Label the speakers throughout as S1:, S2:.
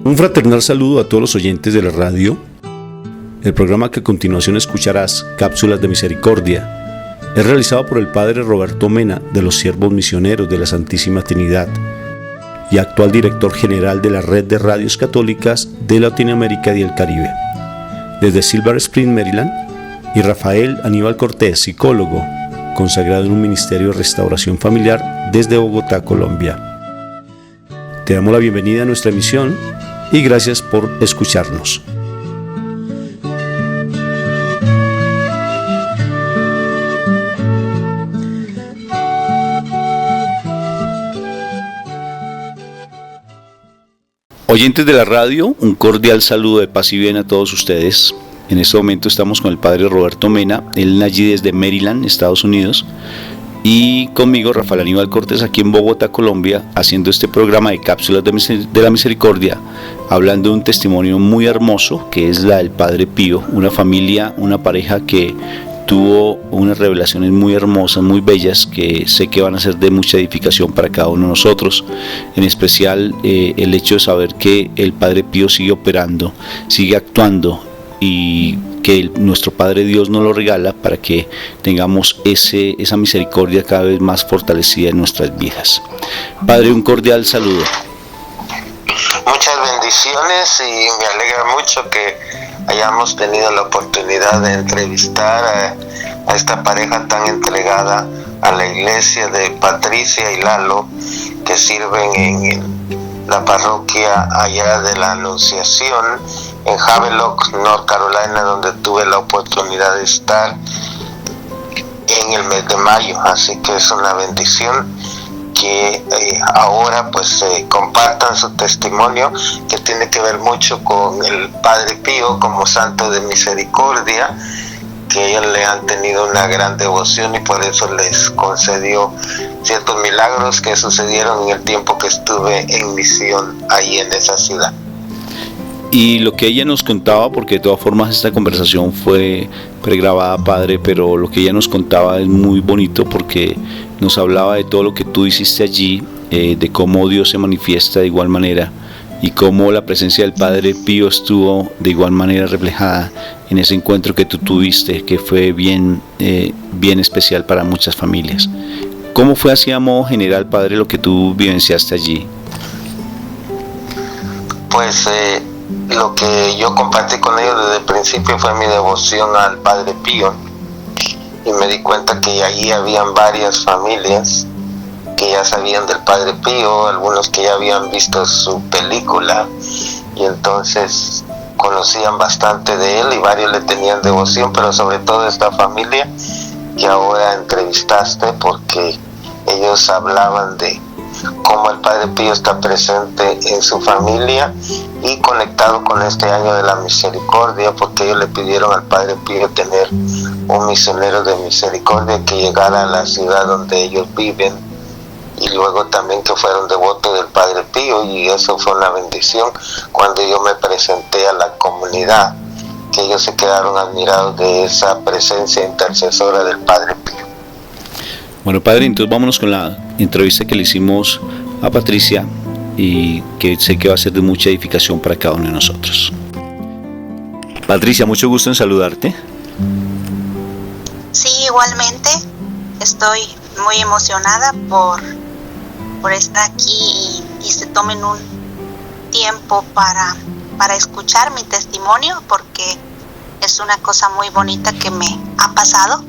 S1: Un fraternal saludo a todos los oyentes de la radio. El programa que a continuación escucharás, Cápsulas de Misericordia, es realizado por el Padre Roberto Mena de los Siervos Misioneros de la Santísima Trinidad y actual director general de la Red de Radios Católicas de Latinoamérica y el Caribe. Desde Silver Spring, Maryland, y Rafael Aníbal Cortés, psicólogo, consagrado en un ministerio de restauración familiar desde Bogotá, Colombia. Te damos la bienvenida a nuestra emisión y gracias por escucharnos. Oyentes de la radio, un cordial saludo de paz y bien a todos ustedes. En este momento estamos con el Padre Roberto Mena, él allí desde Maryland, Estados Unidos, y conmigo Rafael Aníbal Cortés aquí en Bogotá, Colombia, haciendo este programa de Cápsulas de la Misericordia, hablando de un testimonio muy hermoso que es la del Padre Pío, una familia, una pareja que tuvo unas revelaciones muy hermosas, muy bellas, que sé que van a ser de mucha edificación para cada uno de nosotros, en especial el hecho de saber que el Padre Pío sigue operando, sigue actuando, y que nuestro Padre Dios nos lo regala para que tengamos esa misericordia cada vez más fortalecida en nuestras vidas. Padre, un cordial saludo.
S2: Muchas bendiciones y me alegra mucho que hayamos tenido la oportunidad de entrevistar a esta pareja tan entregada a la iglesia de Patricia y Lalo, que sirven en la parroquia allá de la Anunciación en Havelock, North Carolina, donde tuve la oportunidad de estar en el mes de mayo. Así que es una bendición que ahora pues compartan su testimonio, que tiene que ver mucho con el Padre Pío como santo de misericordia, que ellos le han tenido una gran devoción y por eso les concedió ciertos milagros que sucedieron en el tiempo que estuve en misión ahí en esa ciudad.
S1: Y lo que ella nos contaba, porque de todas formas esta conversación fue pregrabada, Padre, pero lo que ella nos contaba es muy bonito porque nos hablaba de todo lo que tú hiciste allí, de cómo Dios se manifiesta de igual manera y cómo la presencia del Padre Pío estuvo de igual manera reflejada en ese encuentro que tú tuviste, que fue bien especial para muchas familias. ¿Cómo fue así a modo general, Padre, lo que tú vivenciaste allí?
S2: Pues lo que yo compartí con ellos desde el principio fue mi devoción al Padre Pío, y me di cuenta que allí habían varias familias que ya sabían del Padre Pío, algunos que ya habían visto su película y entonces conocían bastante de él y varios le tenían devoción, pero sobre todo esta familia que ahora entrevistaste, porque ellos hablaban de cómo el Padre Pío está presente en su familia y conectado con este año de la misericordia, porque ellos le pidieron al Padre Pío tener un misionero de misericordia que llegara a la ciudad donde ellos viven, y luego también que fueron devotos del Padre Pío, y eso fue una bendición cuando yo me presenté a la comunidad, que ellos se quedaron admirados de esa presencia intercesora del Padre Pío.
S1: Bueno, Padre, entonces vámonos con la entrevista que le hicimos a Patricia y que sé que va a ser de mucha edificación para cada uno de nosotros. Patricia, mucho gusto en saludarte.
S3: Sí, igualmente. Estoy muy emocionada por estar aquí y se tomen un tiempo para escuchar mi testimonio, porque es una cosa muy bonita que me ha pasado.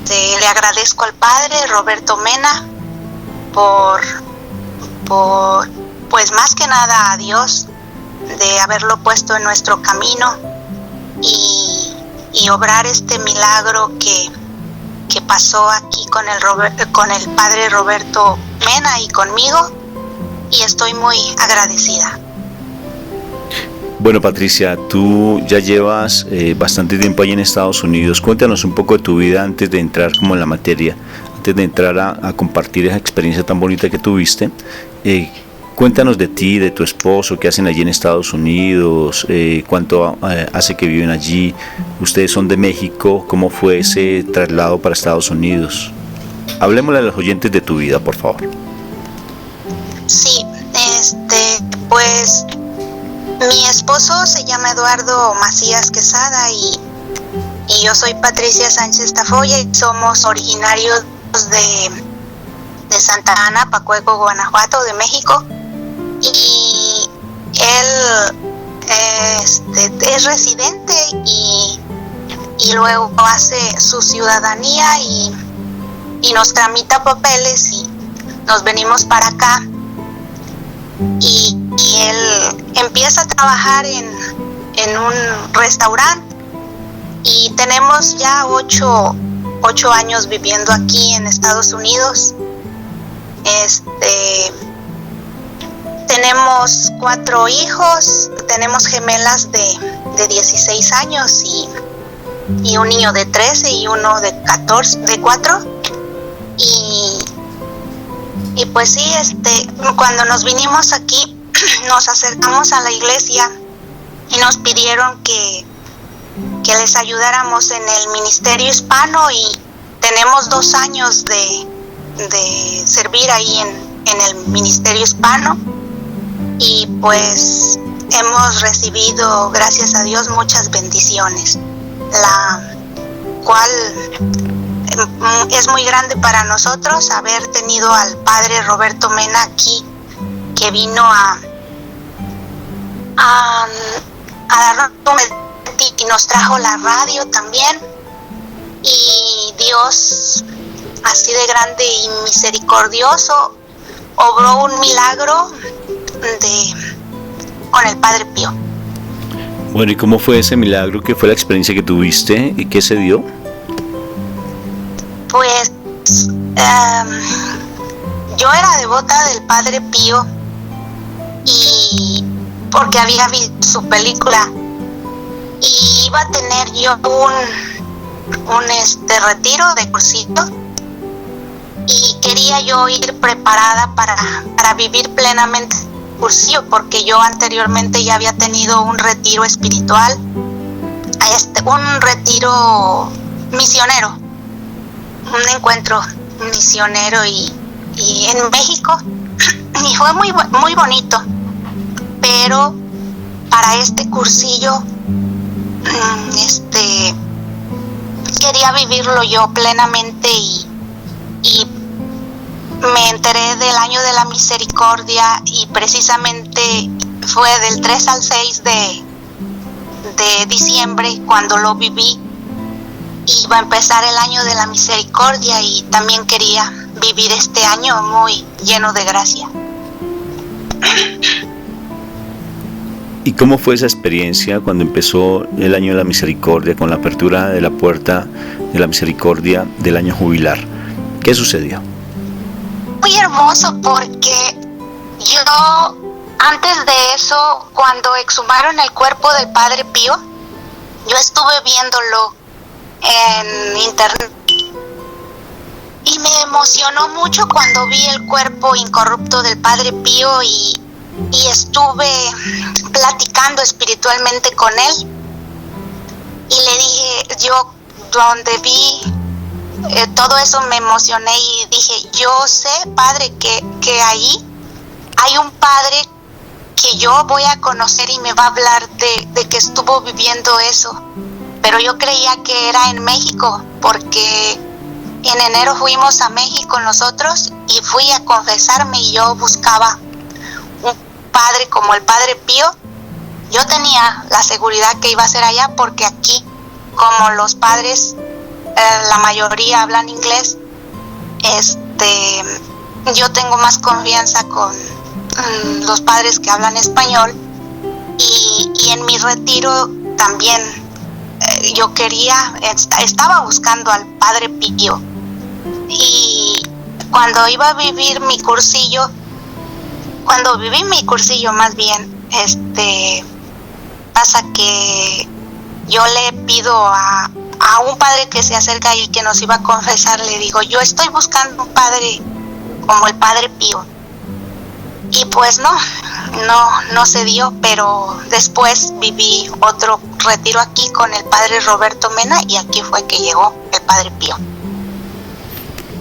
S3: Le agradezco al Padre Roberto Mena por pues más que nada a Dios de haberlo puesto en nuestro camino y obrar este milagro que pasó aquí con el Padre Roberto Mena y conmigo, y estoy muy agradecida.
S1: Bueno, Patricia, tú ya llevas bastante tiempo ahí en Estados Unidos. Cuéntanos un poco de tu vida antes de entrar como en la materia, antes de entrar a compartir esa experiencia tan bonita que tuviste. Cuéntanos de ti, de tu esposo, qué hacen allí en Estados Unidos, cuánto hace que viven allí. Ustedes son de México, ¿cómo fue ese traslado para Estados Unidos? Hablemosle a los oyentes de tu vida, por favor.
S3: Sí, Pues mi esposo se llama Eduardo Macías Quesada y yo soy Patricia Sánchez Tafoya y somos originarios de Santa Ana, Pacueco, Guanajuato, de México. Y él es residente y luego hace su ciudadanía y nos tramita papeles y nos venimos para acá. Y él empieza a trabajar en un restaurante y tenemos ya 8 años viviendo aquí en Estados Unidos. Tenemos 4 hijos, tenemos gemelas de 16 años y un niño de 13 y uno de 4. Y pues sí, cuando nos vinimos aquí, nos acercamos a la iglesia y nos pidieron que les ayudáramos en el ministerio hispano y tenemos 2 años de servir ahí en el ministerio hispano y pues hemos recibido, gracias a Dios, muchas bendiciones, la cual es muy grande para nosotros haber tenido al padre Roberto Mena aquí, que vino a darnos y nos trajo la radio también. Y Dios, así de grande y misericordioso, obró un milagro con el Padre Pío.
S1: Bueno, ¿y cómo fue ese milagro? ¿Qué fue la experiencia que tuviste y qué se dio?
S3: Pues yo era devota del Padre Pío y porque había visto su película y iba a tener yo un retiro de cursito y quería yo ir preparada para vivir plenamente el cursillo, porque yo anteriormente ya había tenido un retiro espiritual, un retiro misionero, un encuentro misionero y en México, y fue muy bonito, pero para este cursillo quería vivirlo yo plenamente y me enteré del año de la misericordia y precisamente fue del 3 al 6 de diciembre cuando lo viví. Iba a empezar el año de la misericordia y también quería vivir este año muy lleno de gracia.
S1: ¿Y cómo fue esa experiencia cuando empezó el año de la misericordia, con la apertura de la puerta de la misericordia del año jubilar? ¿Qué sucedió?
S3: Muy hermoso, porque yo antes de eso, cuando exhumaron el cuerpo del Padre Pío, yo estuve viéndolo en internet y me emocionó mucho cuando vi el cuerpo incorrupto del Padre Pío y estuve platicando espiritualmente con él y le dije, yo donde vi todo eso me emocioné y dije, yo sé, Padre, que ahí hay un Padre que yo voy a conocer y me va a hablar de que estuvo viviendo eso, pero yo creía que era en México, porque en enero fuimos a México nosotros y fui a confesarme y yo buscaba un padre como el Padre Pío. Yo tenía la seguridad que iba a ser allá porque aquí, como los padres, la mayoría hablan inglés, yo tengo más confianza con los padres que hablan español y en mi retiro también yo estaba buscando al Padre Pío y cuando iba a vivir mi cursillo, cuando viví mi cursillo más bien, pasa que yo le pido a un padre que se acerca y que nos iba a confesar, le digo, yo estoy buscando un padre como el Padre Pío. Y pues no se dio, pero después viví otro retiro aquí con el padre Roberto Mena y aquí fue que llegó el Padre Pío.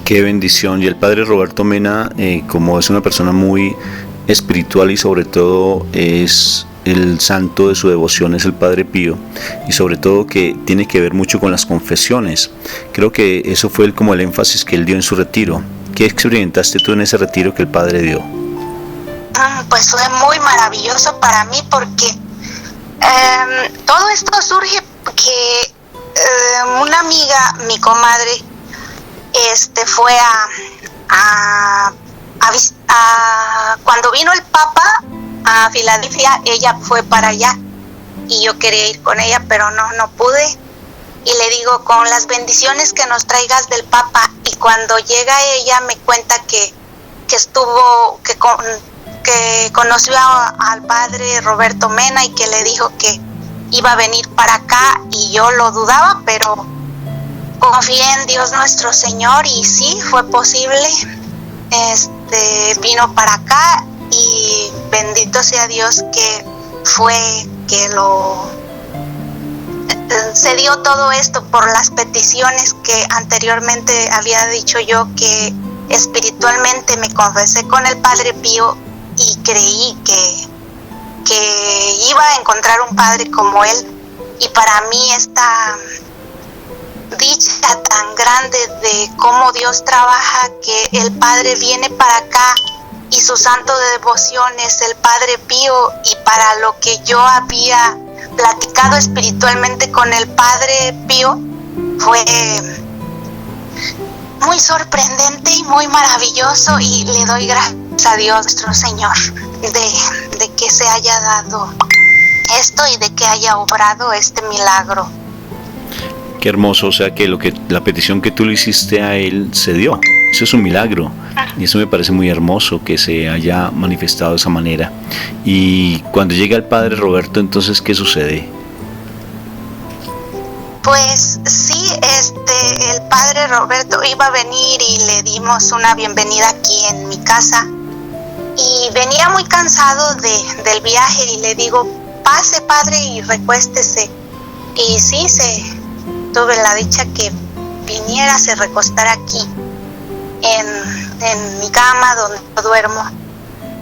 S1: Qué bendición. Y el padre Roberto Mena, como es una persona muy espiritual y sobre todo es el santo de su devoción es el Padre Pío, y sobre todo que tiene que ver mucho con las confesiones. Creo que eso fue como el énfasis que él dio en su retiro. ¿Qué experimentaste tú en ese retiro que el Padre dio?
S3: Pues fue muy maravilloso para mí porque todo esto surge porque una amiga, mi comadre, fue cuando vino el Papa a Filadelfia, ella fue para allá y yo quería ir con ella, pero no pude. Y le digo, con las bendiciones que nos traigas del Papa. Y cuando llega ella me cuenta que conoció al padre Roberto Mena y que le dijo que iba a venir para acá, y yo lo dudaba, pero confié en Dios nuestro Señor y sí, fue posible. Vino para acá y bendito sea Dios que se dio todo esto por las peticiones que anteriormente había dicho yo, que espiritualmente me confesé con el Padre Pío y creí que iba a encontrar un padre como él. Y para mí esta dicha tan grande de cómo Dios trabaja, que el Padre viene para acá y su santo de devoción es el Padre Pío, y para lo que yo había platicado espiritualmente con el Padre Pío fue muy sorprendente y muy maravilloso, y le doy gracias a Dios nuestro Señor de que se haya dado esto y de que haya obrado este milagro.
S1: Qué hermoso, o sea que la petición que tú le hiciste a él se dio. Eso es un milagro, y eso me parece muy hermoso que se haya manifestado de esa manera. Y cuando llega el Padre Roberto, entonces, ¿qué sucede?
S3: Pues sí, el Padre Roberto iba a venir y le dimos una bienvenida aquí en mi casa, y venía muy cansado del viaje, y le digo, pase, Padre, y recuéstese. Y sí, tuve la dicha que viniera, se recostara aquí en mi cama donde duermo,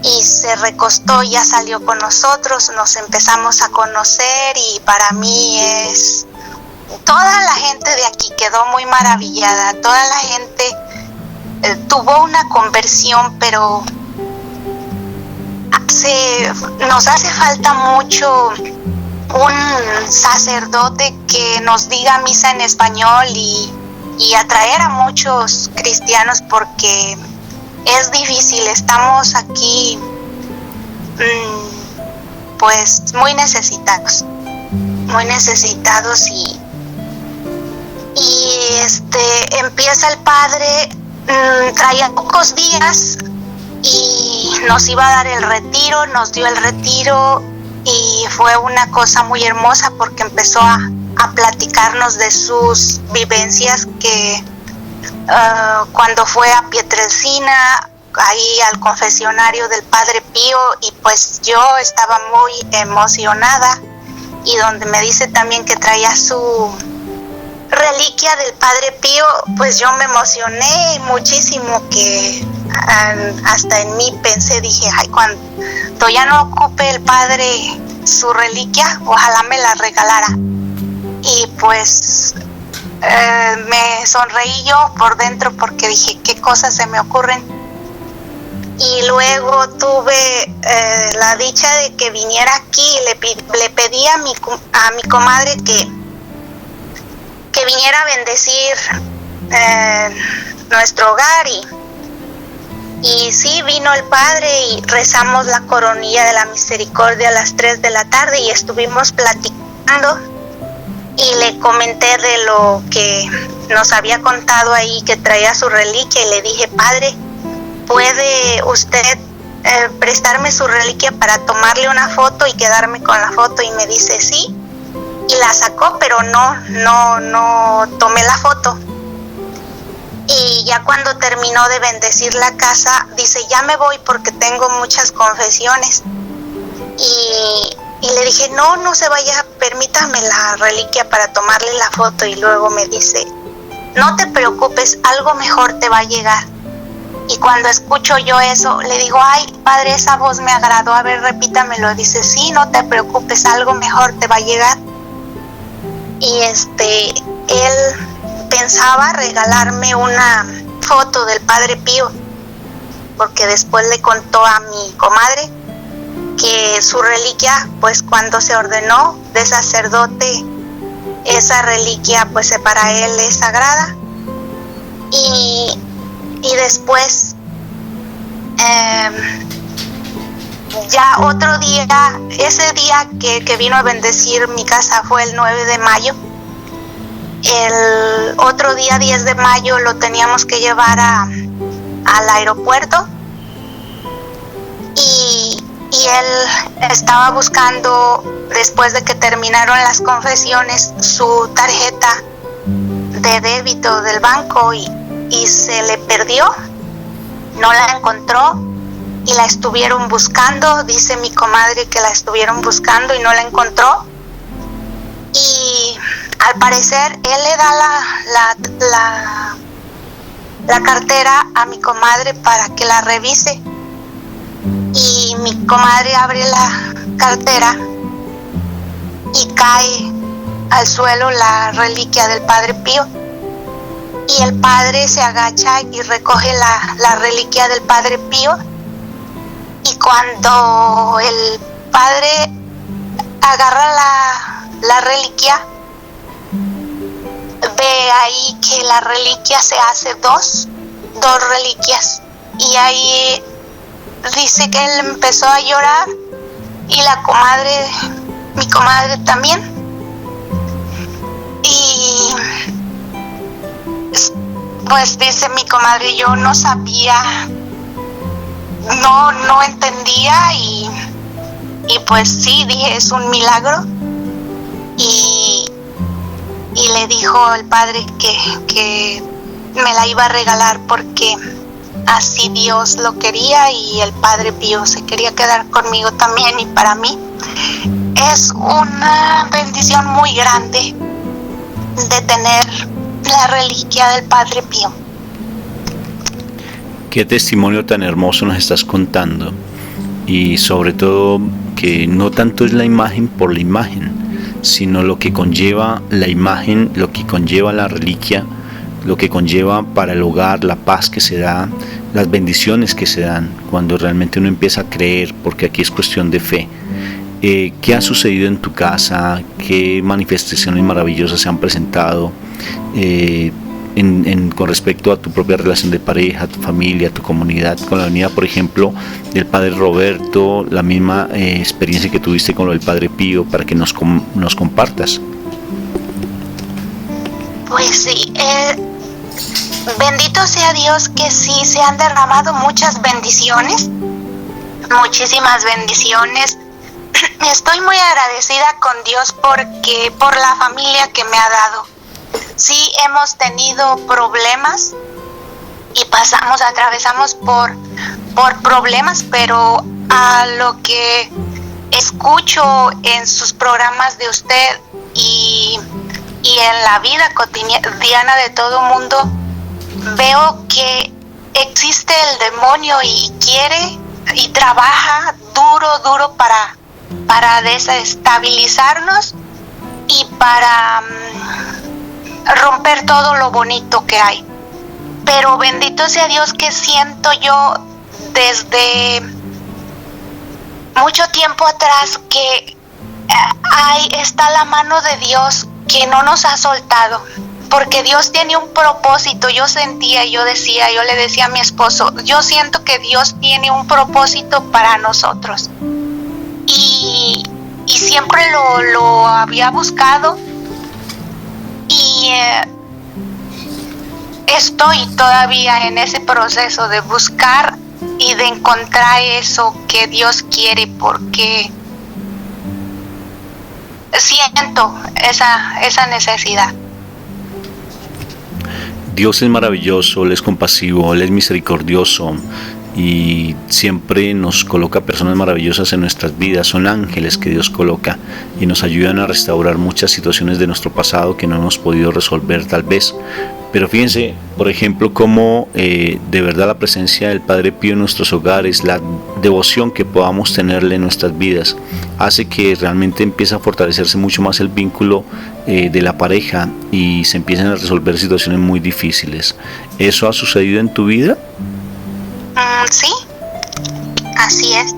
S3: y se recostó, ya salió con nosotros, nos empezamos a conocer, y para mí toda la gente de aquí quedó muy maravillada, toda la gente tuvo una conversión, pero nos hace falta mucho un sacerdote que nos diga misa en español y atraer a muchos cristianos, porque es difícil. Estamos aquí pues muy necesitados y empieza el Padre, traía pocos días y nos iba a dar el retiro, nos dio el retiro, y fue una cosa muy hermosa porque empezó a platicarnos de sus vivencias, que cuando fue a Pietrelcina, ahí al confesionario del Padre Pío, y pues yo estaba muy emocionada, y donde me dice también que traía su reliquia del Padre Pío, pues yo me emocioné muchísimo, que hasta en mí pensé, dije, ay, cuando ya no ocupe el Padre su reliquia, ojalá me la regalara. Y pues me sonreí yo por dentro porque dije, qué cosas se me ocurren. Y luego tuve la dicha de que viniera aquí, y le pedí a mi comadre que viniera a bendecir nuestro hogar, y sí, vino el Padre y rezamos la coronilla de la misericordia a las 3 de la tarde, y estuvimos platicando, y le comenté de lo que nos había contado ahí, que traía su reliquia, y le dije, Padre, ¿puede usted prestarme su reliquia para tomarle una foto y quedarme con la foto? Y me dice, sí, y la sacó, pero no tomé la foto. Y ya cuando terminó de bendecir la casa, dice, ya me voy porque tengo muchas confesiones. Y le dije, no se vaya, permítame la reliquia para tomarle la foto. Y luego me dice, no te preocupes, algo mejor te va a llegar. Y cuando escucho yo eso, le digo, ay, padre, esa voz me agradó, a ver, repítamelo. Dice, sí, no te preocupes, algo mejor te va a llegar. Y él pensaba regalarme una foto del Padre Pío, porque después le contó a mi comadre que su reliquia, pues cuando se ordenó de sacerdote, esa reliquia pues para él es sagrada. Y después ya otro día, ese día que vino a bendecir mi casa fue el 9 de mayo. El otro día, 10 de mayo, lo teníamos que llevar al aeropuerto y él estaba buscando, después de que terminaron las confesiones, su tarjeta de débito del banco y se le perdió, no la encontró y la estuvieron buscando. Dice mi comadre que la estuvieron buscando y no la encontró, y al parecer él le da la cartera a mi comadre para que la revise, y mi comadre abre la cartera y cae al suelo la reliquia del Padre Pío, y el padre se agacha y recoge la reliquia del Padre Pío, y cuando el padre agarra la reliquia, ve ahí que la reliquia se hace dos reliquias, y ahí dice que él empezó a llorar, y mi comadre también, y pues dice mi comadre, yo no sabía, no entendía, y pues sí, dije, es un milagro, y le dijo el padre que me la iba a regalar porque así Dios lo quería, y el Padre Pío se quería quedar conmigo también, y para mí es una bendición muy grande de tener la reliquia del Padre Pío.
S1: Qué testimonio tan hermoso nos estás contando, y sobre todo que no tanto es la imagen por la imagen, sino lo que conlleva la imagen, lo que conlleva la reliquia, lo que conlleva para el hogar, la paz que se da, las bendiciones que se dan cuando realmente uno empieza a creer, porque aquí es cuestión de fe. ¿Qué ha sucedido en tu casa? ¿Qué manifestaciones maravillosas se han presentado con respecto a tu propia relación de pareja, a tu familia, a tu comunidad? Con la venida, por ejemplo, del Padre Roberto, la misma experiencia que tuviste con lo del Padre Pío, para que nos compartas.
S3: Pues sí, bendito sea Dios que sí se han derramado muchas bendiciones, muchísimas bendiciones. Estoy muy agradecida con Dios por la familia que me ha dado. Sí hemos tenido problemas y atravesamos por problemas, pero a lo que escucho en sus programas de usted y en la vida cotidiana de todo mundo, veo que existe el demonio y quiere y trabaja duro para desestabilizarnos y para romper todo lo bonito que hay. Pero bendito sea Dios que siento yo desde mucho tiempo atrás que ahí está la mano de Dios que no nos ha soltado, porque Dios tiene un propósito. Yo le decía a mi esposo, yo siento que Dios tiene un propósito para nosotros, y siempre lo había buscado, y estoy todavía en ese proceso de buscar y de encontrar eso que Dios quiere, porque siento esa necesidad.
S1: Dios es maravilloso, Él es compasivo, Él es misericordioso, y siempre nos coloca personas maravillosas en nuestras vidas. Son ángeles que Dios coloca y nos ayudan a restaurar muchas situaciones de nuestro pasado que no hemos podido resolver tal vez, Pero fíjense, por ejemplo, cómo de verdad la presencia del Padre Pío en nuestros hogares, la devoción que podamos tenerle en nuestras vidas, hace que realmente empiece a fortalecerse mucho más el vínculo de la pareja y se empiecen a resolver situaciones muy difíciles. ¿Eso ha sucedido en tu vida?
S3: Sí, así es.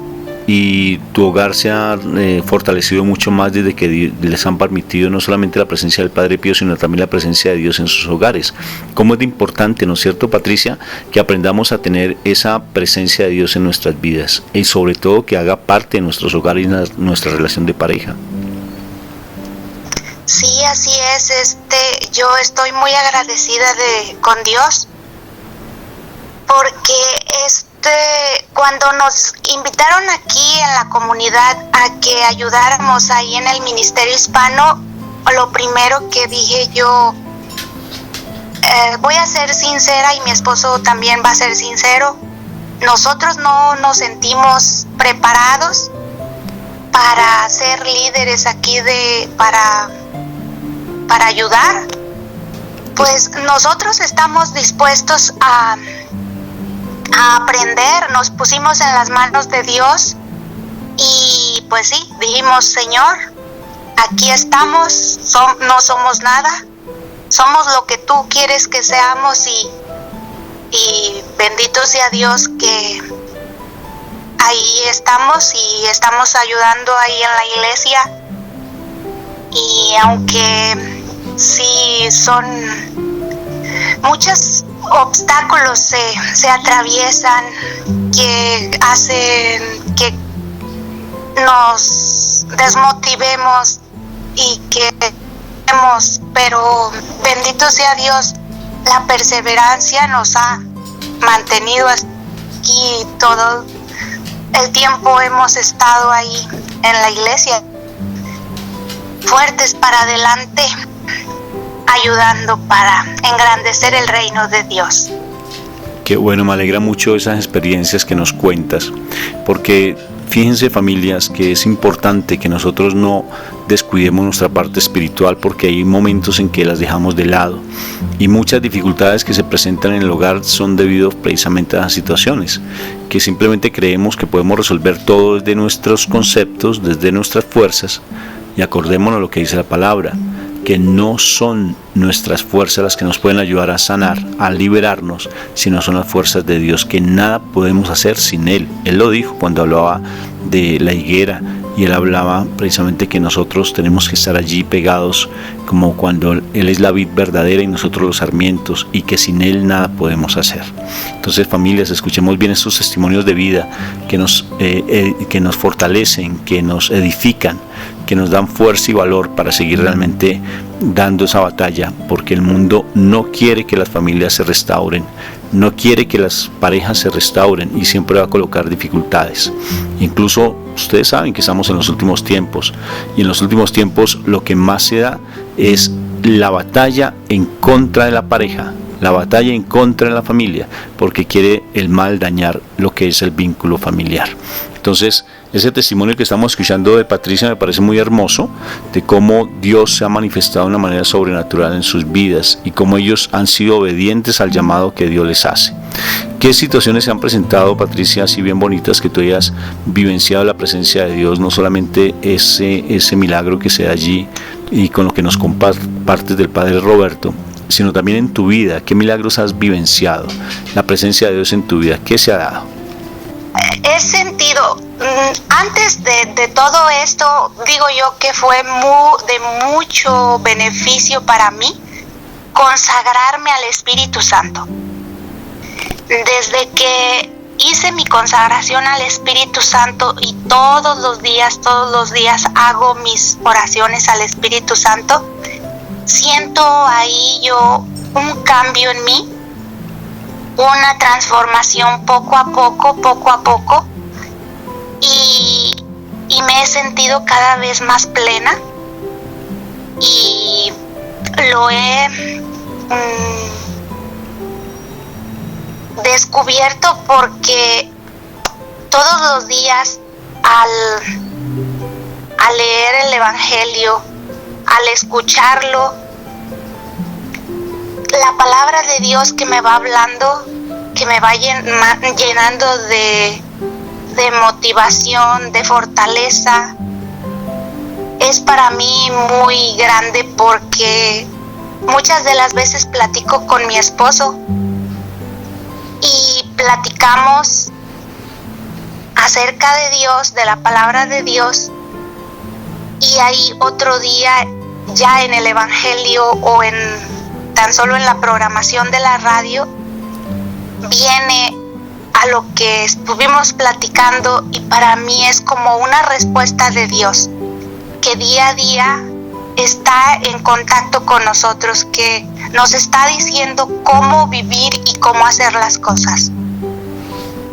S1: Y tu hogar se ha fortalecido mucho más desde que les han permitido no solamente la presencia del Padre Pío, sino también la presencia de Dios en sus hogares. ¿Cómo es de importante, no es cierto, Patricia, que aprendamos a tener esa presencia de Dios en nuestras vidas y sobre todo que haga parte de nuestros hogares y nuestra relación de pareja?
S3: Sí, así es. Yo estoy muy agradecida con Dios porque cuando nos invitaron aquí en la comunidad a que ayudáramos ahí en el Ministerio Hispano, lo primero que dije yo, voy a ser sincera y mi esposo también va a ser sincero, nosotros no nos sentimos preparados para ser líderes aquí para ayudar. Pues nosotros estamos dispuestos a aprender, nos pusimos en las manos de Dios y pues sí, dijimos, Señor, aquí estamos, no somos nada, somos lo que tú quieres que seamos y bendito sea Dios que ahí estamos y estamos ayudando ahí en la iglesia. Y aunque sí son muchos obstáculos se atraviesan que hacen que nos desmotivemos y que pero bendito sea Dios, la perseverancia nos ha mantenido aquí todo el tiempo. Hemos estado ahí en la iglesia fuertes para adelante, ayudando para engrandecer el reino de Dios.
S1: Qué bueno, me alegra mucho esas experiencias que nos cuentas, porque fíjense, familias, que es importante que nosotros no descuidemos nuestra parte espiritual, porque hay momentos en que las dejamos de lado y muchas dificultades que se presentan en el hogar son debido precisamente a las situaciones, que simplemente creemos que podemos resolver todo desde nuestros conceptos, desde nuestras fuerzas, y acordémonos a lo que dice la palabra, que no son nuestras fuerzas las que nos pueden ayudar a sanar, a liberarnos, sino son las fuerzas de Dios, que nada podemos hacer sin Él. Él lo dijo cuando hablaba de la higuera, y Él hablaba precisamente que nosotros tenemos que estar allí pegados, como cuando Él es la vid verdadera y nosotros los sarmientos, y que sin Él nada podemos hacer. Entonces, familias, escuchemos bien estos testimonios de vida que nos fortalecen, que nos edifican, que nos dan fuerza y valor para seguir realmente dando esa batalla, porque el mundo no quiere que las familias se restauren, no quiere que las parejas se restauren y siempre va a colocar dificultades. Incluso ustedes saben que estamos en los últimos tiempos, y en los últimos tiempos lo que más se da es la batalla en contra de la pareja, la batalla en contra de la familia, porque quiere el mal dañar lo que es el vínculo familiar. Entonces, ese testimonio que estamos escuchando de Patricia me parece muy hermoso, de cómo Dios se ha manifestado de una manera sobrenatural en sus vidas y cómo ellos han sido obedientes al llamado que Dios les hace. ¿Qué situaciones se han presentado, Patricia, así bien bonitas, que tú hayas vivenciado la presencia de Dios, no solamente ese milagro que se da allí y con lo que nos compartes del Padre Roberto, sino también en tu vida? ¿Qué milagros has vivenciado? La presencia de Dios en tu vida, ¿qué se ha dado?
S3: He sentido, antes de todo esto, digo yo que fue de mucho beneficio para mí consagrarme al Espíritu Santo. Desde que hice mi consagración al Espíritu Santo y todos los días hago mis oraciones al Espíritu Santo, siento ahí yo un cambio en mí, una transformación poco a poco, y me he sentido cada vez más plena, y lo he descubierto porque todos los días al leer el Evangelio, al escucharlo, la palabra de Dios que me va hablando, que me va llenando de motivación, de fortaleza, es para mí muy grande, porque muchas de las veces platico con mi esposo y platicamos acerca de Dios, de la palabra de Dios, y ahí otro día ya en el evangelio o tan solo en la programación de la radio viene a lo que estuvimos platicando, y para mí es como una respuesta de Dios que día a día está en contacto con nosotros, que nos está diciendo cómo vivir y cómo hacer las cosas.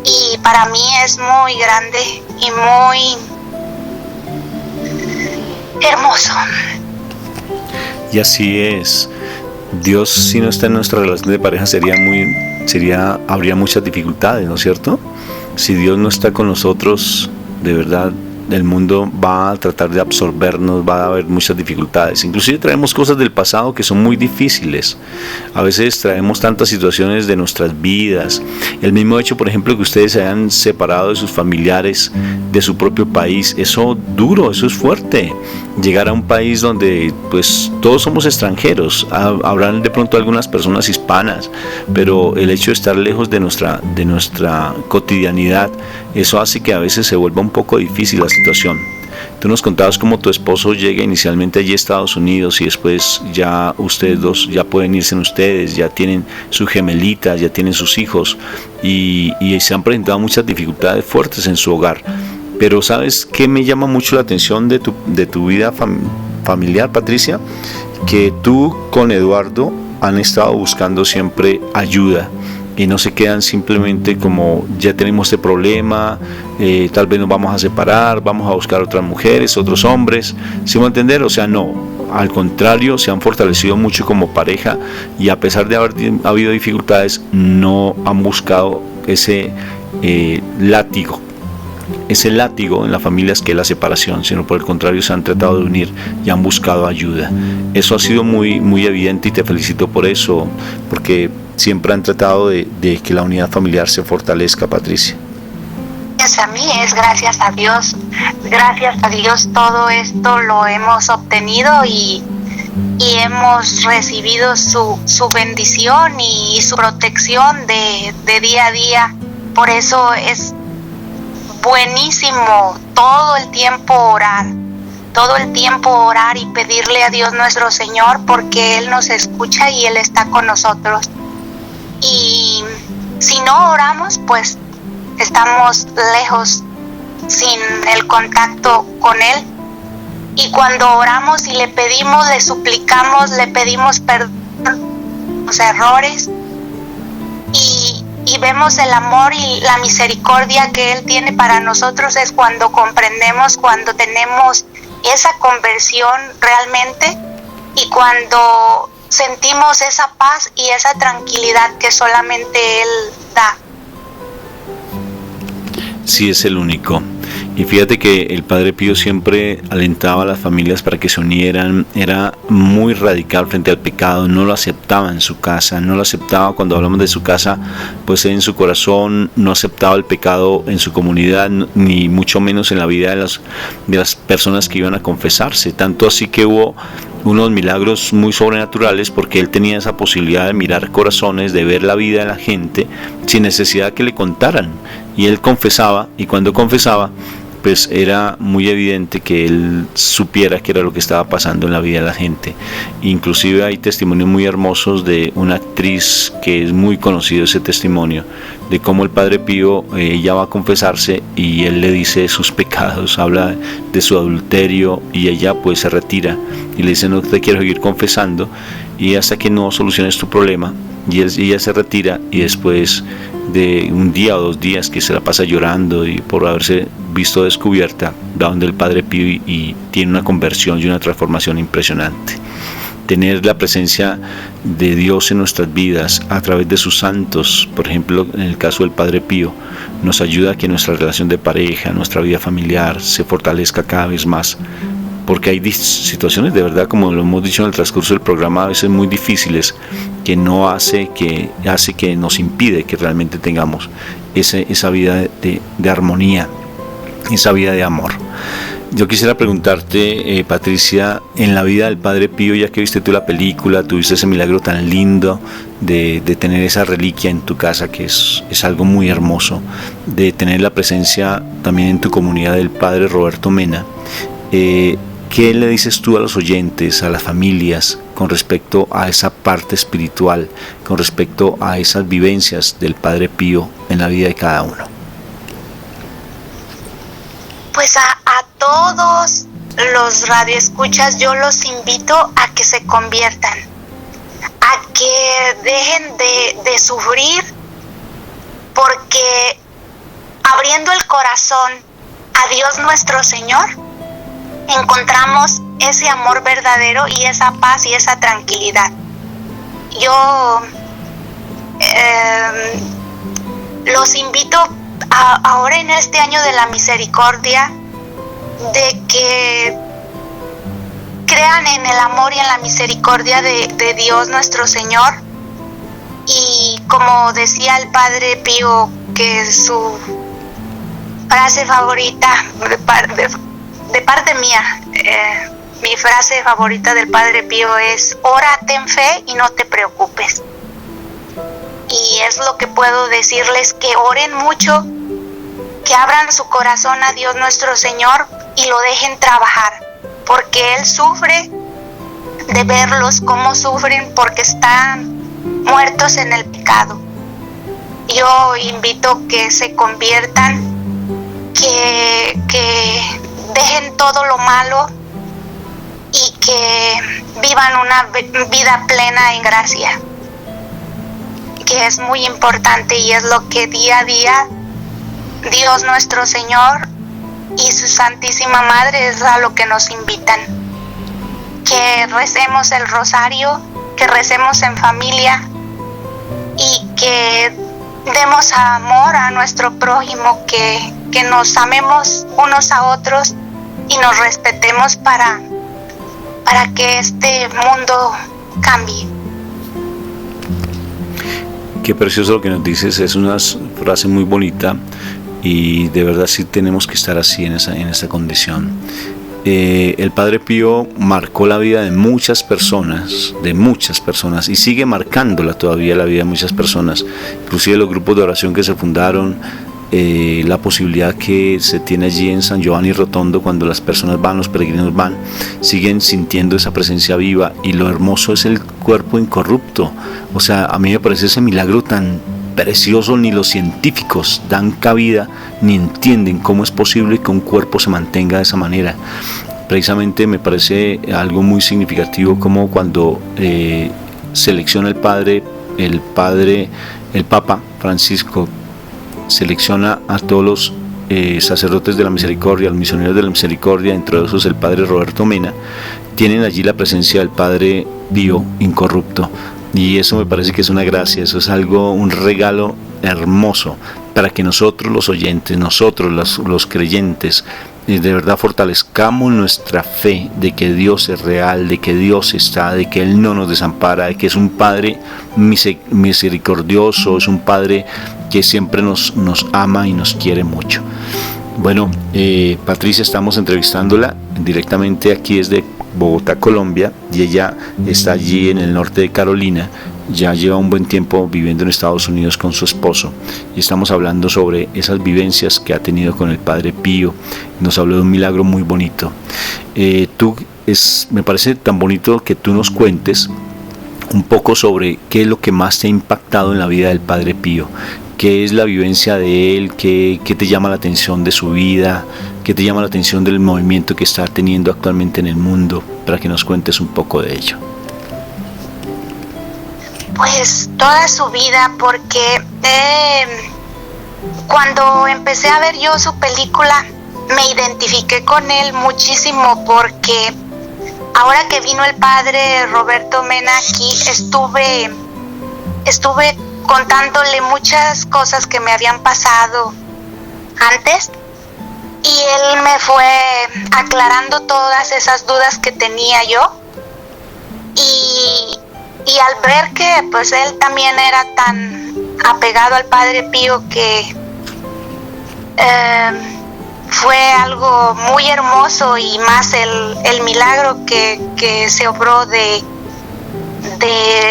S3: Y para mí es muy grande y muy hermoso.
S1: Y así es. Dios, si no está en nuestra relación de pareja, habría muchas dificultades, ¿no es cierto? Si Dios no está con nosotros, de verdad, el mundo va a tratar de absorbernos, va a haber muchas dificultades. Inclusive traemos cosas del pasado que son muy difíciles. A veces traemos tantas situaciones de nuestras vidas. El mismo hecho, por ejemplo, que ustedes se hayan separado de sus familiares, de su propio país, eso duro, eso es fuerte. Llegar a un país donde pues todos somos extranjeros, habrán de pronto algunas personas hispanas, pero el hecho de estar lejos de nuestra cotidianidad, eso hace que a veces se vuelva un poco difícil la situación. Tú nos contabas cómo tu esposo llega inicialmente allí a Estados Unidos y después ya ustedes dos ya pueden irse en ustedes, ya tienen sus gemelitas, ya tienen sus hijos y se han presentado muchas dificultades fuertes en su hogar. Pero ¿sabes qué me llama mucho la atención de tu vida familiar, Patricia? Que tú con Eduardo han estado buscando siempre ayuda y no se quedan simplemente como ya tenemos este problema, tal vez nos vamos a separar, vamos a buscar otras mujeres, otros hombres, ¿sí me va a entender? O sea, no, al contrario, se han fortalecido mucho como pareja y a pesar de haber habido dificultades, no han buscado ese látigo en las familias que es la separación, sino por el contrario se han tratado de unir y han buscado ayuda. Eso ha sido muy, muy evidente y te felicito por eso, porque siempre han tratado de que la unidad familiar se fortalezca, Patricia.
S3: A mí es gracias a Dios todo esto lo hemos obtenido y hemos recibido su bendición y su protección de día a día. Por eso es buenísimo todo el tiempo orar y pedirle a Dios nuestro Señor, porque Él nos escucha y Él está con nosotros. Y si no oramos, pues estamos lejos, sin el contacto con Él. Y cuando oramos y le pedimos, le suplicamos, le pedimos perdón por los errores y vemos el amor y la misericordia que Él tiene para nosotros, es cuando comprendemos, cuando tenemos esa conversión realmente y cuando sentimos esa paz y esa tranquilidad que solamente Él da.
S1: Sí, es el único. Y fíjate que el Padre Pío siempre alentaba a las familias para que se unieran, era muy radical frente al pecado, no lo aceptaba en su casa, no lo aceptaba cuando hablamos de su casa, pues en su corazón no aceptaba el pecado en su comunidad, ni mucho menos en la vida de las personas que iban a confesarse, tanto así que hubo unos milagros muy sobrenaturales porque él tenía esa posibilidad de mirar corazones, de ver la vida de la gente sin necesidad que le contaran, y él confesaba, y cuando confesaba pues era muy evidente que él supiera qué era lo que estaba pasando en la vida de la gente. Inclusive hay testimonios muy hermosos de una actriz que es muy conocido ese testimonio, de cómo el Padre Pío, ella va a confesarse y él le dice sus pecados, habla de su adulterio y ella pues se retira y le dice: no te quiero seguir confesando y hasta que no soluciones tu problema. Y ella se retira y después de un día o 2 días que se la pasa llorando y por haberse visto descubierta, va donde el Padre Pío y tiene una conversión y una transformación impresionante. Tener la presencia de Dios en nuestras vidas a través de sus santos, por ejemplo en el caso del Padre Pío, nos ayuda a que nuestra relación de pareja, nuestra vida familiar se fortalezca cada vez más, porque hay situaciones de verdad, como lo hemos dicho en el transcurso del programa, a veces muy difíciles, que nos impide que realmente tengamos esa vida de armonía, esa vida de amor. Yo quisiera preguntarte, Patricia, en la vida del Padre Pío, ya que viste tú la película, tuviste ese milagro tan lindo de tener esa reliquia en tu casa, que es algo muy hermoso, de tener la presencia también en tu comunidad del Padre Roberto Mena. ¿Qué le dices tú a los oyentes, a las familias, con respecto a esa parte espiritual, con respecto a esas vivencias del Padre Pío en la vida de cada uno?
S3: Pues a todos los radioescuchas yo los invito a que se conviertan, a que dejen de sufrir, porque abriendo el corazón a Dios nuestro Señor, encontramos ese amor verdadero y esa paz y esa tranquilidad. Yo los invito ahora en este año de la misericordia, de que crean en el amor y en la misericordia de Dios nuestro Señor. Y como decía el Padre Pío, que su frase favorita de parte mía, mi frase favorita del Padre Pío es: ora, ten fe y no te preocupes. Y es lo que puedo decirles, que oren mucho, que abran su corazón a Dios nuestro Señor y lo dejen trabajar, porque Él sufre de verlos cómo sufren, porque están muertos en el pecado. Yo invito que se conviertan, que dejen todo lo malo y que vivan una vida plena en gracia, que es muy importante y es lo que día a día Dios nuestro Señor y su Santísima Madre es a lo que nos invitan. Que recemos el rosario, que recemos en familia y que demos amor a nuestro prójimo, que nos amemos unos a otros y nos respetemos para que este mundo cambie.
S1: Qué precioso lo que nos dices, es una frase muy bonita y de verdad sí tenemos que estar así en esa condición. El Padre Pío marcó la vida de muchas personas y sigue marcándola todavía la vida de muchas personas, inclusive los grupos de oración que se fundaron, la posibilidad que se tiene allí en San Giovanni Rotondo, cuando las personas van, los peregrinos van, siguen sintiendo esa presencia viva, y lo hermoso es el cuerpo incorrupto. O sea, a mí me parece ese milagro tan precioso, ni los científicos dan cabida ni entienden cómo es posible que un cuerpo se mantenga de esa manera. Precisamente me parece algo muy significativo como cuando selecciona el Papa Francisco selecciona a todos los sacerdotes de la misericordia, los misioneros de la misericordia, entre esos el Padre Roberto Mena, tienen allí la presencia del Padre Pío incorrupto. Y eso me parece que es una gracia, eso es algo, un regalo hermoso para que nosotros los oyentes, nosotros los creyentes, de verdad fortalezcamos nuestra fe de que Dios es real, de que Dios está, de que Él no nos desampara, de que es un Padre misericordioso, es un Padre que siempre nos ama y nos quiere mucho. Bueno, Patricia, estamos entrevistándola directamente aquí desde Bogotá, Colombia, y ella está allí en el norte de Carolina. Ya lleva un buen tiempo viviendo en Estados Unidos con su esposo y estamos hablando sobre esas vivencias que ha tenido con el Padre Pío. Nos habló de un milagro muy bonito. Me parece tan bonito que tú nos cuentes un poco sobre qué es lo que más te ha impactado en la vida del Padre Pío. ¿Qué es la vivencia de él? ¿Qué te llama la atención de su vida? ¿Qué te llama la atención del movimiento que está teniendo actualmente en el mundo? Para que nos cuentes un poco de ello.
S3: Pues toda su vida, porque cuando empecé a ver yo su película me identifiqué con él muchísimo, porque ahora que vino el Padre Roberto Mena aquí estuve contándole muchas cosas que me habían pasado antes, y él me fue aclarando todas esas dudas que tenía yo, y al ver que pues él también era tan apegado al Padre Pío, que fue algo muy hermoso, y más el milagro que se obró de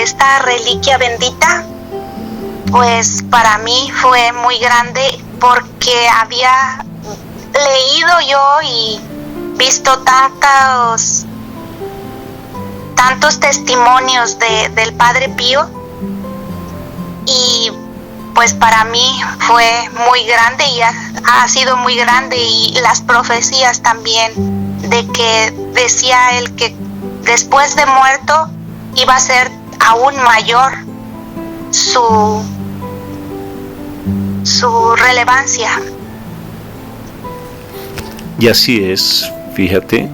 S3: esta reliquia bendita, pues para mí fue muy grande, porque había leído yo y visto tantos testimonios del Padre Pío, y pues para mí fue muy grande, y ha sido muy grande, y las profecías también, de que decía él que después de muerto iba a ser aún mayor su relevancia.
S1: Y así es, fíjate,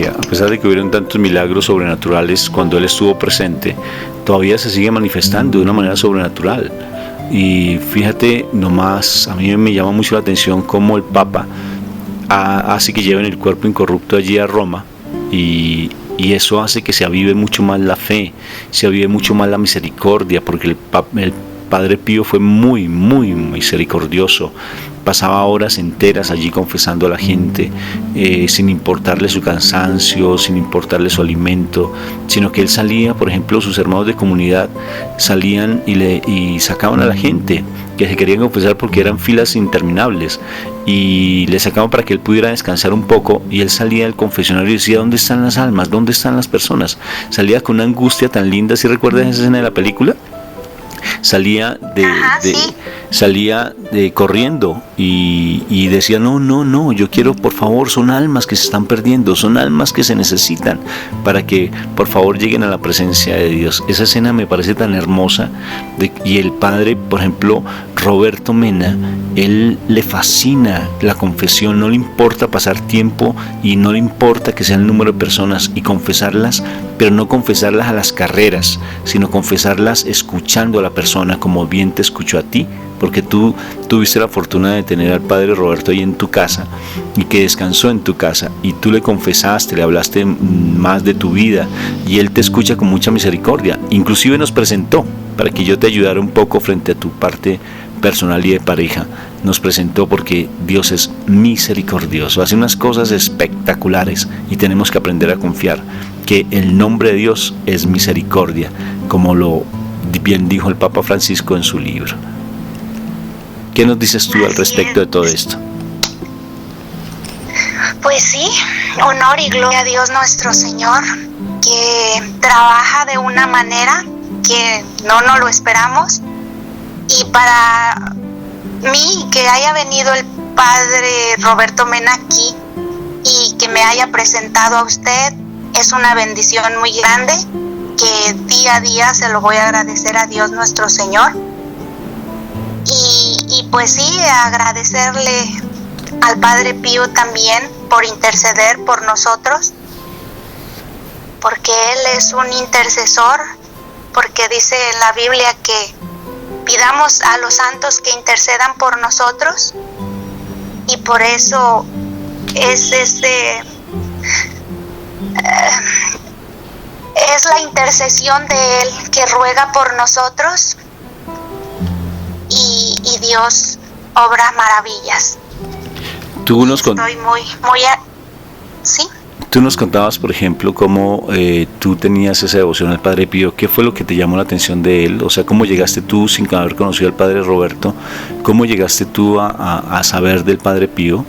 S1: a pesar de que hubieron tantos milagros sobrenaturales cuando él estuvo presente, todavía se sigue manifestando de una manera sobrenatural. Y fíjate nomás, a mí me llama mucho la atención cómo el Papa hace que lleven el cuerpo incorrupto allí a Roma, y eso hace que se avive mucho más la fe, se avive mucho más la misericordia, porque el Padre Pío fue muy, muy misericordioso. Pasaba horas enteras allí confesando a la gente, sin importarle su cansancio, sin importarle su alimento, sino que él salía, por ejemplo, sus hermanos de comunidad salían y sacaban a la gente que se querían confesar, porque eran filas interminables, y le sacaban para que él pudiera descansar un poco, y él salía del confesionario y decía: ¿dónde están las almas? ¿Dónde están las personas? Salía con una angustia tan linda. ¿Sí recuerdas esa escena de la película? Salía corriendo y decía: no, yo quiero, por favor, son almas que se están perdiendo, son almas que se necesitan para que por favor lleguen a la presencia de Dios. Esa escena me parece tan hermosa, y el padre, por ejemplo, Roberto Mena, él le fascina la confesión, no le importa pasar tiempo y no le importa que sea el número de personas, y confesarlas, pero no confesarlas a las carreras, sino confesarlas escuchando a la persona, como bien te escuchó a ti, porque tú tuviste la fortuna de tener al Padre Roberto ahí en tu casa, y que descansó en tu casa, y tú le confesaste, le hablaste más de tu vida, y él te escucha con mucha misericordia. Inclusive nos presentó para que yo te ayudara un poco frente a tu parte personal y de pareja. Nos presentó, porque Dios es misericordioso, hace unas cosas espectaculares, y tenemos que aprender a confiar que el nombre de Dios es misericordia, como lo bien dijo el Papa Francisco en su libro. ¿Qué nos dices tú al respecto de todo esto?
S3: Pues sí, honor y gloria a Dios nuestro Señor, que trabaja de una manera que no nos lo esperamos. Y para mí, que haya venido el Padre Roberto Mena aquí y que me haya presentado a usted, es una bendición muy grande, que día a día se lo voy a agradecer a Dios nuestro Señor. Y pues sí, agradecerle al Padre Pío también por interceder por nosotros, porque Él es un intercesor, porque dice en la Biblia que pidamos a los santos que intercedan por nosotros, y por eso es la intercesión de Él que ruega por nosotros, y Dios obra maravillas. ¿Sí?
S1: Tú nos contabas, por ejemplo, cómo tú tenías esa devoción al Padre Pío. ¿Qué fue lo que te llamó la atención de él? O sea, ¿cómo llegaste tú, sin haber conocido al Padre Roberto, cómo llegaste tú a saber del Padre Pío?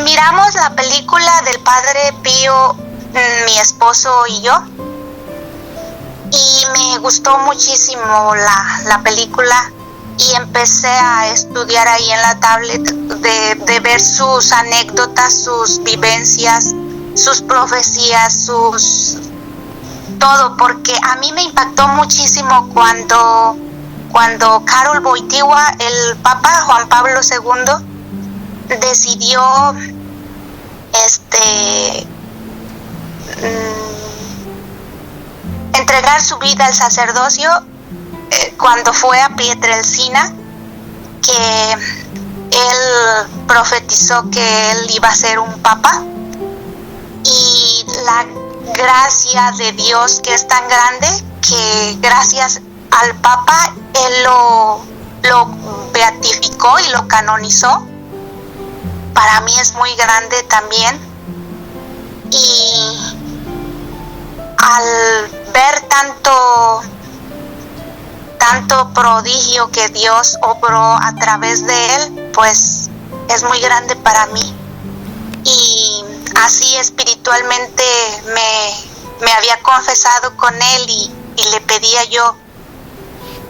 S3: Miramos la película del Padre Pío, mi esposo y yo, y me gustó muchísimo la película, y empecé a estudiar ahí en la tablet, de ver sus anécdotas, sus vivencias, sus profecías, todo, porque a mí me impactó muchísimo cuando Karol Wojtyła, el Papa Juan Pablo II, decidió entregar su vida al sacerdocio, cuando fue a Pietrelcina, que él profetizó que él iba a ser un papa, y la gracia de Dios, que es tan grande, que gracias al papa él lo beatificó y lo canonizó. Para mí es muy grande también, y al ver tanto prodigio que Dios obró a través de él, pues es muy grande para mí. Y así espiritualmente me había confesado con él, y le pedía yo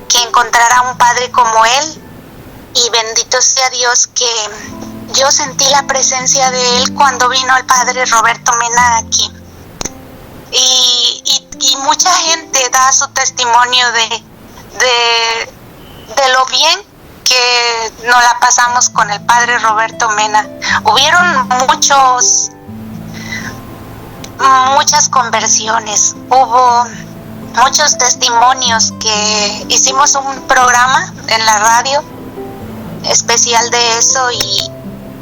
S3: que encontrara un padre como él, y bendito sea Dios que yo sentí la presencia de él cuando vino el padre Roberto Mena aquí. Y mucha gente da su testimonio de lo bien que nos la pasamos con el padre Roberto Mena. Hubieron muchas conversiones, hubo muchos testimonios, que hicimos un programa en la radio especial de eso, y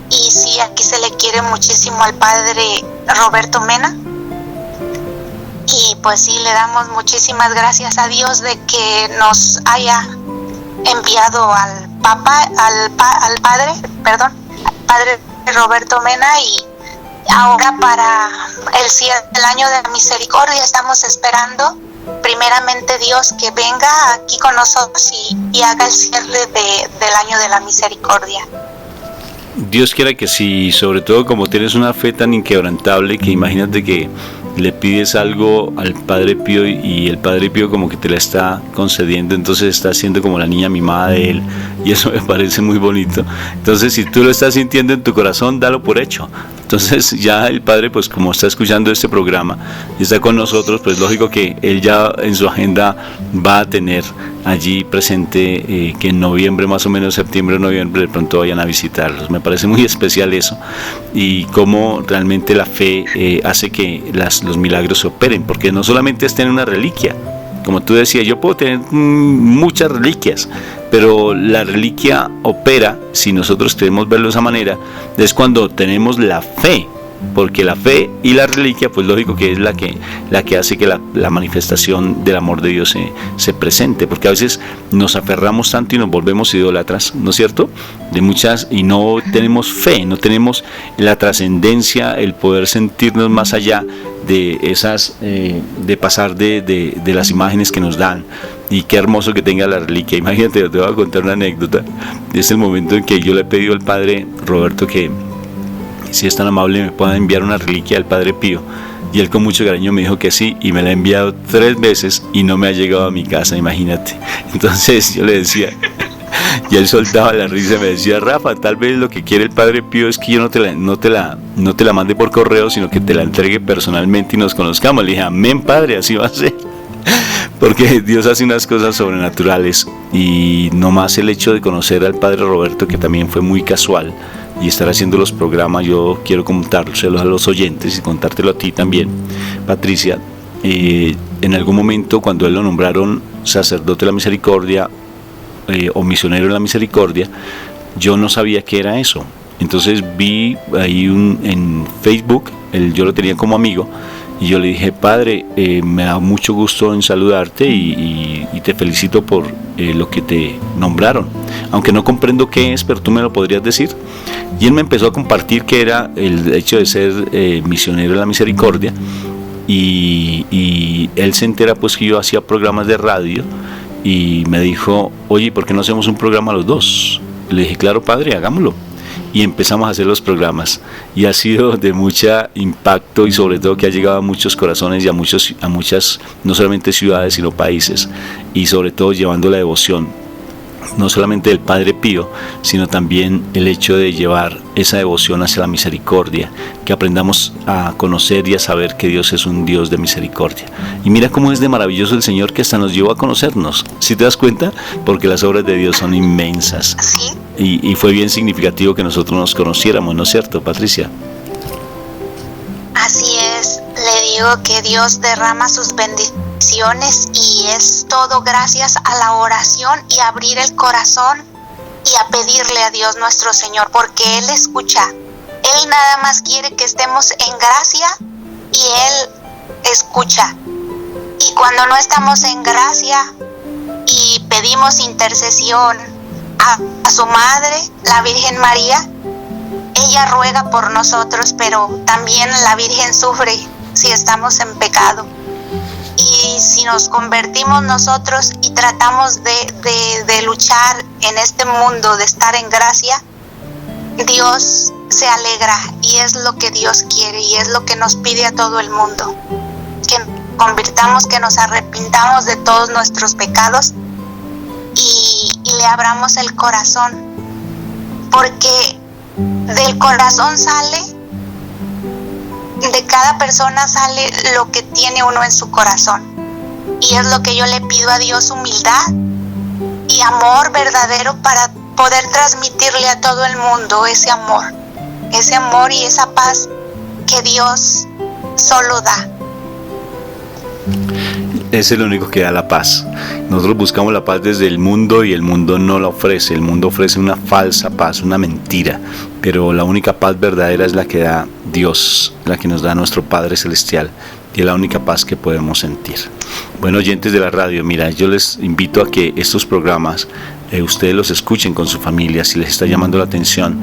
S3: sí, aquí se le quiere muchísimo al padre Roberto Mena. Y pues sí, le damos muchísimas gracias a Dios de que nos haya enviado al padre Roberto Mena. Y ahora, para el cierre del año de la misericordia, estamos esperando primeramente Dios que venga aquí con nosotros y haga el cierre del año de la misericordia.
S1: Dios quiera que sí, sobre todo como tienes una fe tan inquebrantable, que imagínate que le pides algo al Padre Pío y el Padre Pío como que te la está concediendo, entonces está siendo como la niña mimada de él, y eso me parece muy bonito. Entonces, si tú lo estás sintiendo en tu corazón, dalo por hecho. Entonces ya el Padre, pues como está escuchando este programa y está con nosotros, pues lógico que él ya en su agenda va a tener allí presente que en noviembre, más o menos septiembre o noviembre, de pronto vayan a visitarlos. Me parece muy especial eso, y cómo realmente la fe hace que los milagros se operen, porque no solamente es tener una reliquia. Como tú decías, yo puedo tener muchas reliquias, pero la reliquia opera, si nosotros queremos verlo de esa manera, es cuando tenemos la fe, porque la fe y la reliquia, pues lógico que es la que hace que la manifestación del amor de Dios se presente, porque a veces nos aferramos tanto y nos volvemos idólatras, ¿no es cierto? Y no tenemos fe, no tenemos la trascendencia, el poder sentirnos más allá de esas, de pasar de las imágenes que nos dan. Y qué hermoso que tenga la reliquia. Imagínate, te voy a contar una anécdota. Es el momento en que yo le he pedido al padre Roberto que, si es tan amable, me pueda enviar una reliquia del Padre Pío, y él con mucho cariño me dijo que sí, y me la ha enviado 3 veces y no me ha llegado a mi casa, imagínate. Entonces yo le decía, y él soltaba la risa y me decía: Rafa, tal vez lo que quiere el Padre Pío es que yo no te la mande por correo, sino que te la entregue personalmente y nos conozcamos. Le dije: amén, Padre, así va a ser. Porque Dios hace unas cosas sobrenaturales, y no más el hecho de conocer al Padre Roberto, que también fue muy casual, y estar haciendo los programas, yo quiero contárselos a los oyentes y contártelo a ti también, Patricia. En algún momento, cuando él lo nombraron sacerdote de la misericordia o misionero de la misericordia, yo no sabía qué era eso. Entonces vi ahí en Facebook, yo lo tenía como amigo, y yo le dije: Padre, me da mucho gusto en saludarte y te felicito por lo que te nombraron, aunque no comprendo qué es, pero tú me lo podrías decir. Y él me empezó a compartir que era el hecho de ser misionero de la misericordia, y él se entera pues que yo hacía programas de radio, y me dijo: oye, ¿por qué no hacemos un programa los dos? Le dije: claro, Padre, hagámoslo. Y empezamos a hacer los programas, y ha sido de mucho impacto, y sobre todo que ha llegado a muchos corazones y a muchas, no solamente ciudades, sino países, y sobre todo llevando la devoción, no solamente del Padre Pío, sino también el hecho de llevar esa devoción hacia la misericordia, que aprendamos a conocer y a saber que Dios es un Dios de misericordia. Y mira cómo es de maravilloso el Señor, que hasta nos llevó a conocernos, ¿sí te das cuenta? Porque las obras de Dios son inmensas.
S3: ¿Sí?
S1: Y fue bien significativo que nosotros nos conociéramos, ¿no es cierto, Patricia?
S3: Así es, le digo que Dios derrama sus bendiciones, y es todo gracias a la oración y abrir el corazón y a pedirle a Dios nuestro Señor, porque Él escucha. Él nada más quiere que estemos en gracia y Él escucha. Y cuando no estamos en gracia y pedimos intercesión a su madre, la Virgen María, ella ruega por nosotros, pero también la Virgen sufre si estamos en pecado. Y si nos convertimos nosotros y tratamos de luchar en este mundo, de estar en gracia, Dios se alegra, y es lo que Dios quiere y es lo que nos pide a todo el mundo, que convirtamos, que nos arrepintamos de todos nuestros pecados y le abramos el corazón, porque del corazón sale, de cada persona sale lo que tiene uno en su corazón, y es lo que yo le pido a Dios: humildad y amor verdadero para poder transmitirle a todo el mundo ese amor y esa paz que Dios solo da.
S1: Es el único que da la paz. Nosotros buscamos la paz desde el mundo y el mundo no la ofrece. El mundo ofrece una falsa paz, una mentira, pero la única paz verdadera es la que da Dios, la que nos da nuestro Padre Celestial, y es la única paz que podemos sentir. Bueno, oyentes de la radio, mira, yo les invito a que estos programas ustedes los escuchen con su familia. Si les está llamando la atención,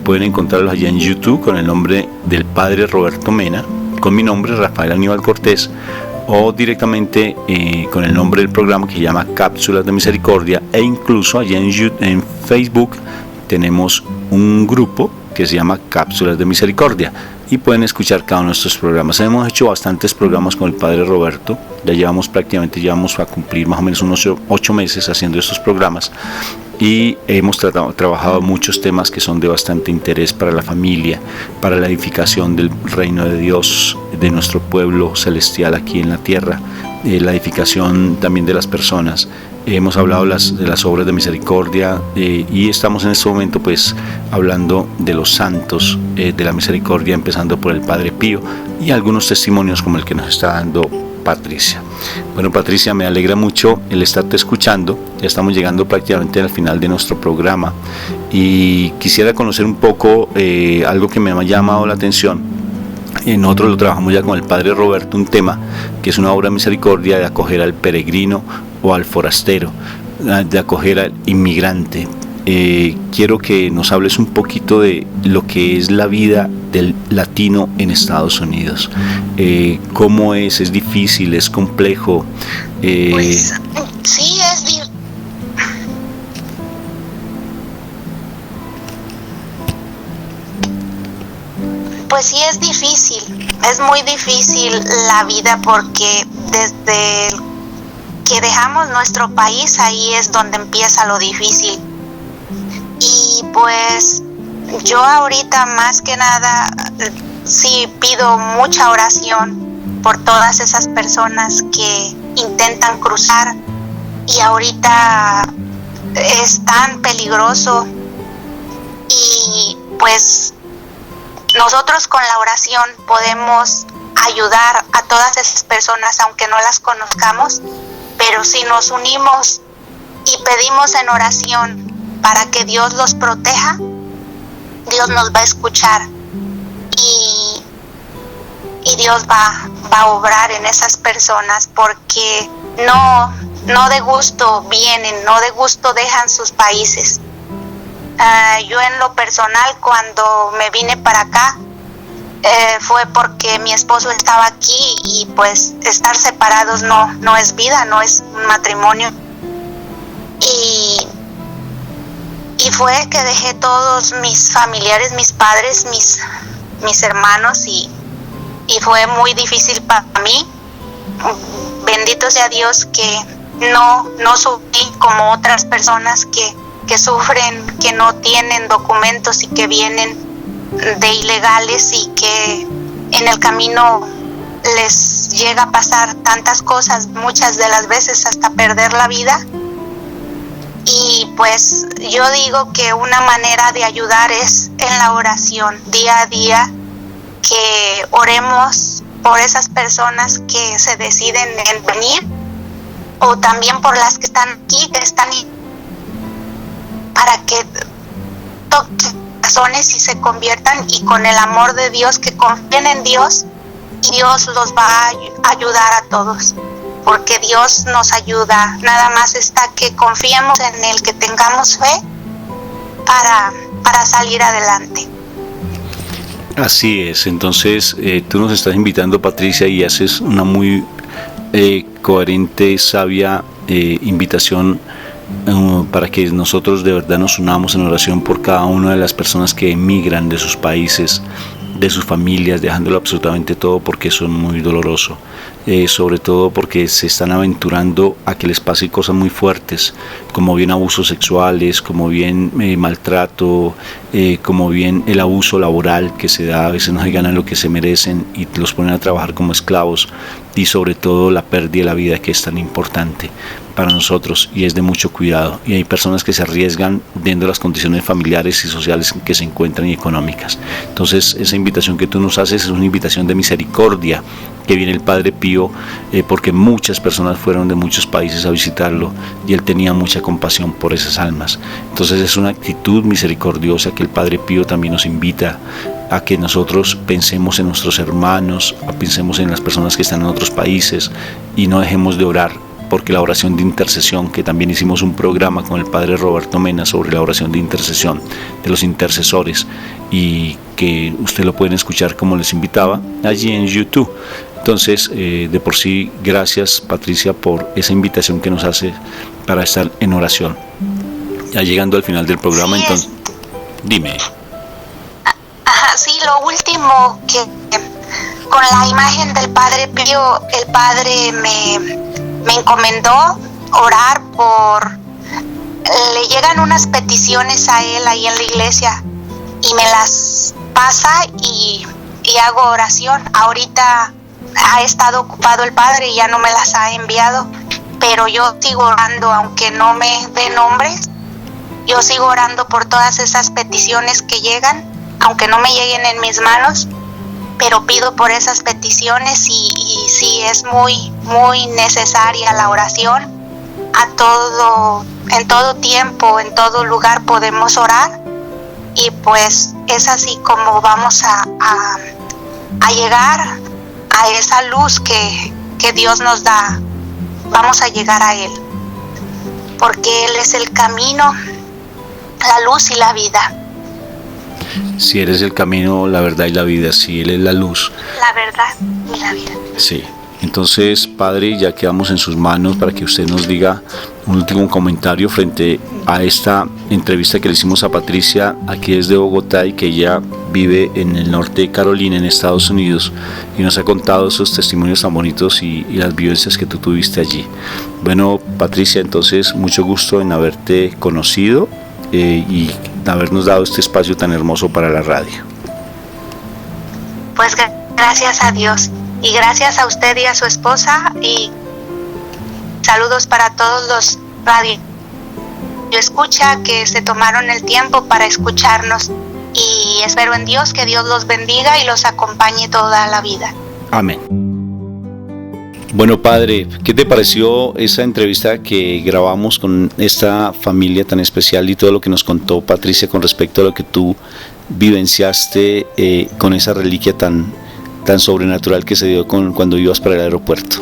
S1: pueden encontrarlos allá en YouTube con el nombre del Padre Roberto Mena, con mi nombre, Rafael Aníbal Cortés, o directamente con el nombre del programa, que se llama Cápsulas de Misericordia, e incluso allá en Facebook tenemos un grupo que se llama Cápsulas de Misericordia, y pueden escuchar cada uno de nuestros programas. Hemos hecho bastantes programas con el Padre Roberto, ya llevamos a cumplir más o menos unos 8 meses haciendo estos programas, y hemos trabajado muchos temas que son de bastante interés para la familia, para la edificación del reino de Dios, de nuestro pueblo celestial aquí en la tierra, la edificación también de las personas. Hemos hablado de las obras de misericordia, y estamos en este momento pues hablando de los santos de la misericordia, empezando por el Padre Pío, y algunos testimonios como el que nos está dando Patricia. Bueno, Patricia, me alegra mucho el estarte escuchando. Ya estamos llegando prácticamente al final de nuestro programa, y quisiera conocer un poco algo que me ha llamado la atención. Nosotros lo trabajamos ya con el Padre Roberto, un tema que es una obra de misericordia, de acoger al peregrino o al forastero, de acoger al inmigrante. Quiero que nos hables un poquito de lo que es la vida del latino en Estados Unidos. ¿Cómo es? ¿Es difícil? ¿Es complejo?
S3: Pues sí, es difícil. Pues sí, es difícil, es muy difícil la vida, porque desde que dejamos nuestro país, ahí es donde empieza lo difícil. Y pues yo ahorita más que nada sí pido mucha oración por todas esas personas que intentan cruzar, y ahorita es tan peligroso, y pues nosotros con la oración podemos ayudar a todas esas personas, aunque no las conozcamos, pero si nos unimos y pedimos en oración para que Dios los proteja, Dios nos va a escuchar, y Dios va a obrar en esas personas, porque no de gusto vienen, no de gusto dejan sus países. Yo en lo personal, cuando me vine para acá, fue porque mi esposo estaba aquí, y pues estar separados no es vida, no es un matrimonio, y fue que dejé todos mis familiares, mis padres, mis hermanos, y fue muy difícil para mí. Bendito sea Dios que no sufrí como otras personas que sufren, que no tienen documentos y que vienen de ilegales, y que en el camino les llega a pasar tantas cosas, muchas de las veces hasta perder la vida. Y pues yo digo que una manera de ayudar es en la oración, día a día, que oremos por esas personas que se deciden en venir, o también por las que están aquí, que están para que toque corazones y se conviertan, y con el amor de Dios, que confíen en Dios, y Dios los va a ayudar a todos, porque Dios nos ayuda. Nada más está que confiemos en Él, que tengamos fe para salir adelante.
S1: Así es. Entonces tú nos estás invitando, Patricia, y haces una muy coherente, sabia invitación para que nosotros de verdad nos unamos en oración por cada una de las personas que emigran de sus países, de sus familias, dejándolo absolutamente todo, porque eso es muy doloroso, sobre todo porque se están aventurando a que les pase cosas muy fuertes, como bien abusos sexuales, como bien maltrato, como bien el abuso laboral que se da. A veces no se ganan lo que se merecen y los ponen a trabajar como esclavos, y sobre todo la pérdida de la vida, que es tan importante para nosotros y es de mucho cuidado, y hay personas que se arriesgan viendo las condiciones familiares y sociales en que se encuentran y económicas. Entonces esa invitación que tú nos haces es una invitación de misericordia, que viene el Padre Pío, porque muchas personas fueron de muchos países a visitarlo y él tenía mucha compasión por esas almas. Entonces es una actitud misericordiosa que el Padre Pío también nos invita a que nosotros pensemos en nuestros hermanos, pensemos en las personas que están en otros países y no dejemos de orar, porque la oración de intercesión, que también hicimos un programa con el Padre Roberto Mena sobre la oración de intercesión de los intercesores, y que usted lo pueden escuchar, como les invitaba, allí en YouTube. Entonces, de por sí, gracias, Patricia, por esa invitación que nos hace para estar en oración. Ya llegando al final del programa, entonces, dime.
S3: Sí, lo último, que con la imagen del Padre Pío, el Padre me encomendó orar le llegan unas peticiones a él ahí en la iglesia, y me las pasa y hago oración. Ahorita ha estado ocupado el Padre y ya no me las ha enviado, pero yo sigo orando, aunque no me dé nombres. Yo sigo orando por todas esas peticiones que llegan, aunque no me lleguen en mis manos, pero pido por esas peticiones, y sí, es muy, muy necesaria la oración. En todo tiempo, en todo lugar podemos orar, y pues es así como vamos a llegar a esa luz que Dios nos da. Vamos a llegar a Él, porque Él es el camino, la luz y la vida.
S1: Si eres el camino, la verdad y la vida, si Él es la luz,
S3: la verdad y la vida.
S1: Sí. Entonces, Padre, ya quedamos en sus manos para que usted nos diga un último comentario frente a esta entrevista que le hicimos a Patricia aquí desde Bogotá, y que ella vive en el norte de Carolina, en Estados Unidos, y nos ha contado esos testimonios tan bonitos y las vivencias que tú tuviste allí. Bueno, Patricia, entonces, mucho gusto en haberte conocido y habernos dado este espacio tan hermoso para la radio.
S3: Pues gracias a Dios, y gracias a usted y a su esposa, y saludos para todos los radio escucha que se tomaron el tiempo para escucharnos, y espero en Dios que Dios los bendiga y los acompañe toda la vida.
S1: Amén. Bueno, Padre, ¿qué te pareció esa entrevista que grabamos con esta familia tan especial y todo lo que nos contó Patricia con respecto a lo que tú vivenciaste con esa reliquia tan sobrenatural que se dio cuando ibas para el aeropuerto?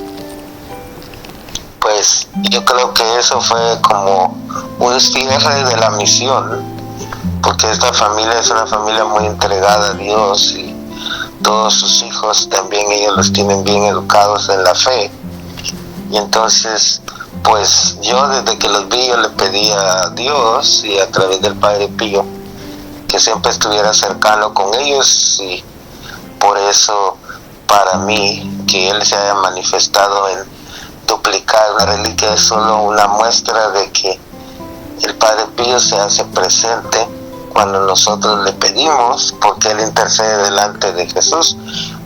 S2: Pues yo creo que eso fue como un cierre de la misión, porque esta familia es una familia muy entregada a Dios, y todos sus hijos también, ellos los tienen bien educados en la fe. Y entonces, pues yo desde que los vi, yo le pedí a Dios y a través del Padre Pío que siempre estuviera cercano con ellos, y por eso para mí que Él se haya manifestado en duplicar la reliquia es solo una muestra de que el Padre Pío se hace presente cuando nosotros le pedimos, porque Él intercede delante de Jesús.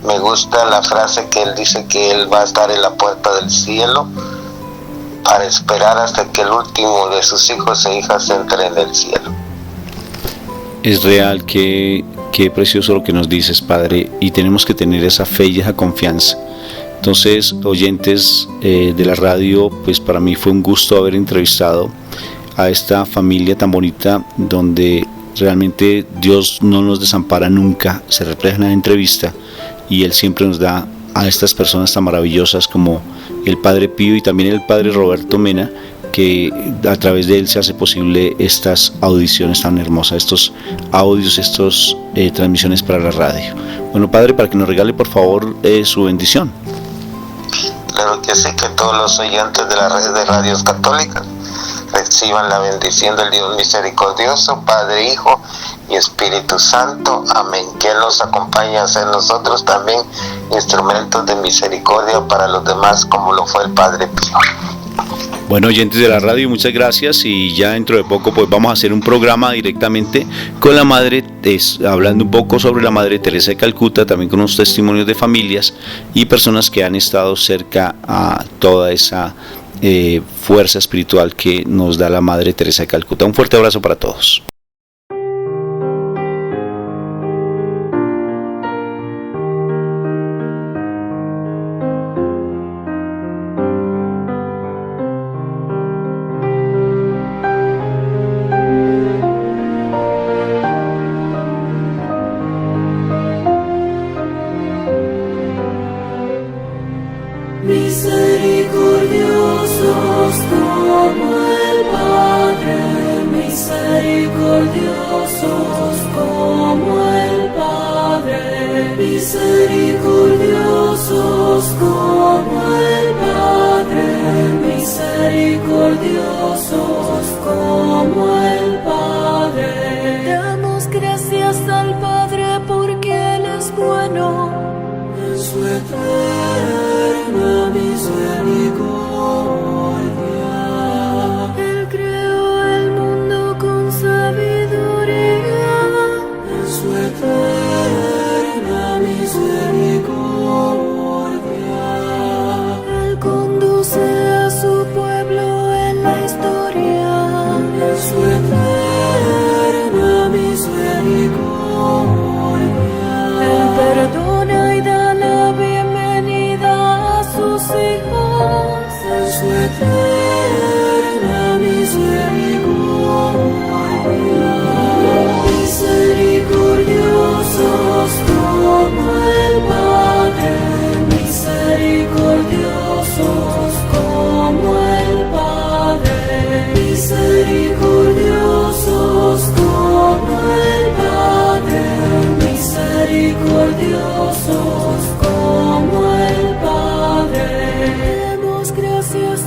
S2: Me gusta la frase que Él dice, que Él va a estar en la puerta del cielo para esperar hasta que el último de sus hijos e hijas entre en el cielo.
S1: Es real, qué precioso lo que nos dices, Padre, y tenemos que tener esa fe y esa confianza. Entonces, oyentes de la radio, pues para mí fue un gusto haber entrevistado a esta familia tan bonita donde realmente Dios no nos desampara nunca, se refleja en la entrevista y Él siempre nos da a estas personas tan maravillosas como el Padre Pío y también el Padre Roberto Mena, que a través de él se hace posible estas audiciones tan hermosas, estos audios, estas transmisiones para la radio. Bueno, Padre, para que nos regale por favor su bendición.
S2: Claro que sí, que todos los oyentes de la red de radios católicas reciban la bendición del Dios misericordioso, Padre, Hijo y Espíritu Santo. Amén. Que Él nos acompañe a ser nosotros también instrumentos de misericordia para los demás, como lo fue el Padre Pío.
S1: Bueno, oyentes de la radio, muchas gracias, y ya dentro de poco pues vamos a hacer un programa directamente con la Madre, hablando un poco sobre la Madre Teresa de Calcuta, también con unos testimonios de familias y personas que han estado cerca a toda esa fuerza espiritual que nos da la Madre Teresa de Calcuta. Un fuerte abrazo para todos.
S4: Misericordiosos como el Padre, misericordiosos como el Padre, misericordiosos como el Padre, misericordiosos como el Padre. Damos gracias al Padre porque Él es bueno, en su eterna misericordia. Él creó el mundo con sabiduría, en su eterna misericordia. Él conduce a su pueblo en la historia, en su eterna misericordia. Él perdona y da la bienvenida a sus hijos, en su eterna misericordia. Misericordiosos como el Padre, misericordiosos como el Padre, misericordiosos como el Padre, misericordiosos como el Padre. Demos gracias